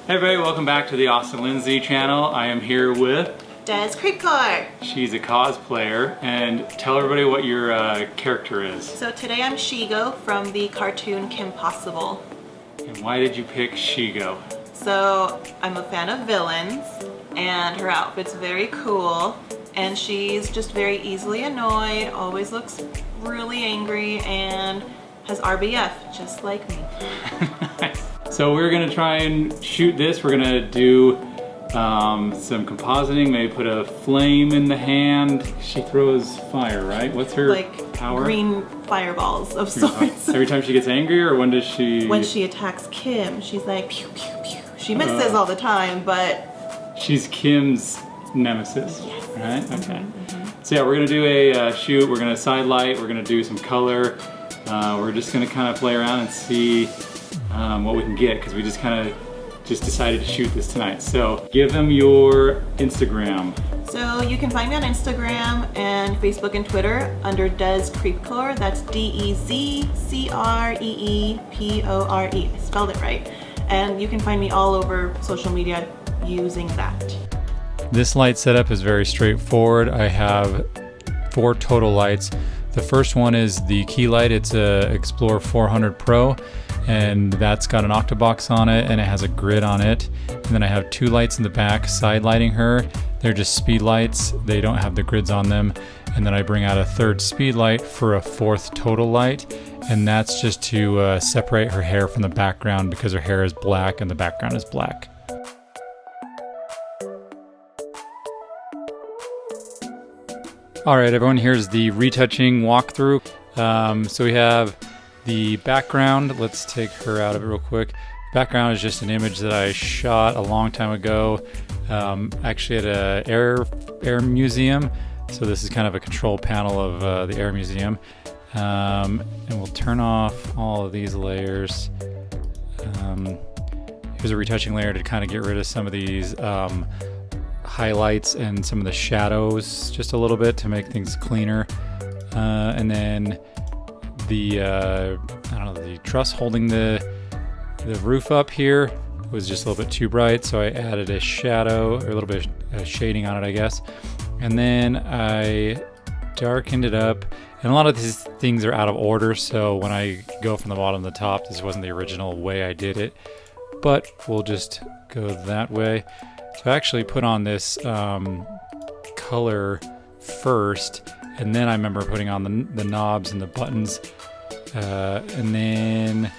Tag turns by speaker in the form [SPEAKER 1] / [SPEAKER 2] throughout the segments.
[SPEAKER 1] Hey everybody, welcome back to the Awesome Lindsay channel. I am here with
[SPEAKER 2] Des Creepcore.
[SPEAKER 1] She's a cosplayer, and tell everybody what your character is.
[SPEAKER 2] So today I'm Shego from the cartoon kimPossible.
[SPEAKER 1] And why did you pick Shego?
[SPEAKER 2] So I'm a fan of villains, and her outfit's very cool, and she's just very easily annoyed, always looks really angry, and has RBF, just like me.
[SPEAKER 1] Nice. So we're gonna try and shoot this. We're gonna do some compositing, maybe put a flame in the hand. She throws fire, right? What's her power?
[SPEAKER 2] Green fireballs of sorts.
[SPEAKER 1] Every time she gets angry, or when does she?
[SPEAKER 2] When she attacks Kim, she's like pew pew pew. She misses all the time, but
[SPEAKER 1] she's Kim's nemesis.
[SPEAKER 2] Yes.
[SPEAKER 1] Right? Okay. So yeah, we're gonna do a shoot. We're gonna side light. We're gonna do some color. We're just gonna kind of play around and see what we can get, because we just decided to shoot this tonight. So give them your Instagram.
[SPEAKER 2] So you can find me on Instagram and Facebook and Twitter under Des Creepcore. That's DEZCREEPORE. I spelled it right. And you can find me all over social media using that.
[SPEAKER 3] This light setup is very straightforward. I have 4 total lights. The first one is the key light. It's a Explore 400 Pro, and that's got an octabox on it and it has a grid on it. And then I have 2 lights in the back side lighting her. They're just speed lights. They don't have the grids on them. And then I bring out a 3rd speed light for a 4th total light. And that's just to separate her hair from the background, because her hair is black and the background is black. All right, everyone, here's the retouching walkthrough. So we have the background. Let's take her out of it real quick. Background is just an image that I shot a long time ago, actually at a air museum. So this is kind of a control panel of the air museum. And we'll turn off all of these layers. Here's a retouching layer to kind of get rid of some of these highlights and some of the shadows just a little bit to make things cleaner. And then the the truss holding the roof up here was just a little bit too bright, so I added a shadow, or a little bit of shading on it, I guess. And then I darkened it up, and a lot of these things are out of order, so when I go from the bottom to the top, this wasn't the original way I did it, but we'll just go that way. So I actually put on this color first, and then I remember putting on the knobs and the buttons, and then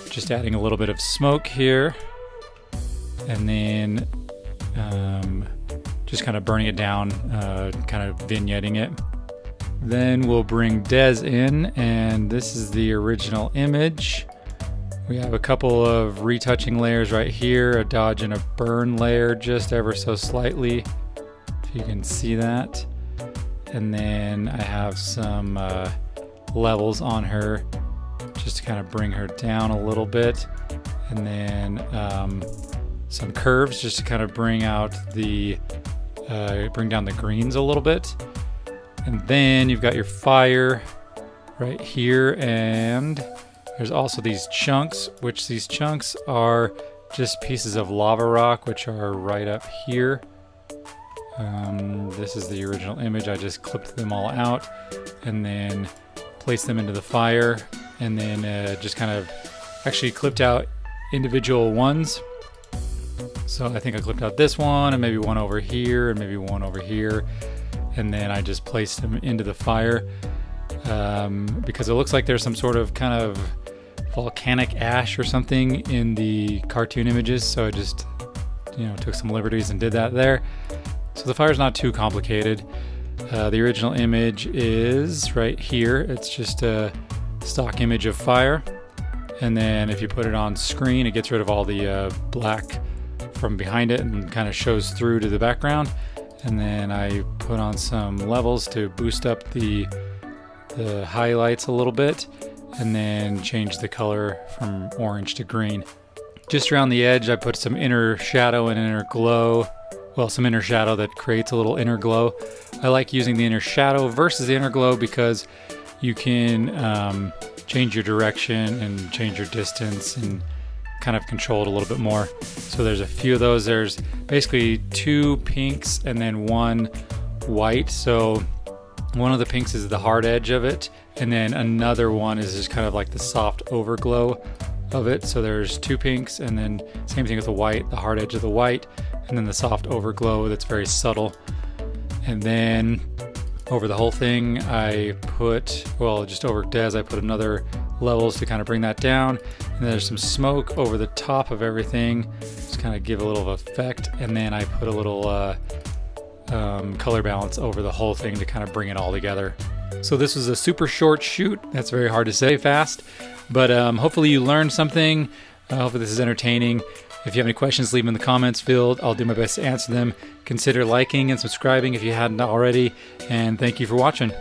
[SPEAKER 3] just adding a little bit of smoke here, and then just kind of burning it down, kind of vignetting it. Then we'll bring Des in, and this is the original image. We have a couple of retouching layers right here, a dodge and a burn layer just ever so slightly, if you can see that. And then I have some levels on her just to kind of bring her down a little bit. And then some curves just to kind of bring out bring down the greens a little bit. And then you've got your fire right here, and there's also these chunks, which these chunks are just pieces of lava rock, which are right up here. This is the original image. I just clipped them all out and then placed them into the fire, and then just kind of actually clipped out individual ones. So I think I clipped out this one, and maybe one over here, and maybe one over here. And then I just placed them into the fire because it looks like there's some sort of kind of volcanic ash or something in the cartoon images, so I just took some liberties and did that there. So the fire's not too complicated. The original image is right here. It's just a stock image of fire, and then if you put it on screen, it gets rid of all the black from behind it and kind of shows through to the background. And then I put on some levels to boost up the highlights a little bit, and then change the color from orange to green. Just around the edge, I put some inner shadow and inner glow. Well, some inner shadow that creates a little inner glow. I like using the inner shadow versus the inner glow because you can change your direction and change your distance and kind of control it a little bit more. So So there's a few of those. There's basically 2 pinks and then 1 white. So one of the pinks is the hard edge of it, and then another one is just kind of like the soft overglow of it. So there's 2 pinks, and then same thing with the white, the hard edge of the white, and then the soft overglow that's very subtle. And then over the whole thing I put, well, just over Des I put another levels to kind of bring that down, and there's some smoke over the top of everything, just kind of give a little effect, and then I put a little color balance over the whole thing to kind of bring it all together. So this was a super short shoot. That's very hard to say fast, but hopefully you learned something. Hopefully this is entertaining. If you have any questions, leave them in the comments field. I'll do my best to answer them. Consider liking and subscribing if you hadn't already, and thank you for watching.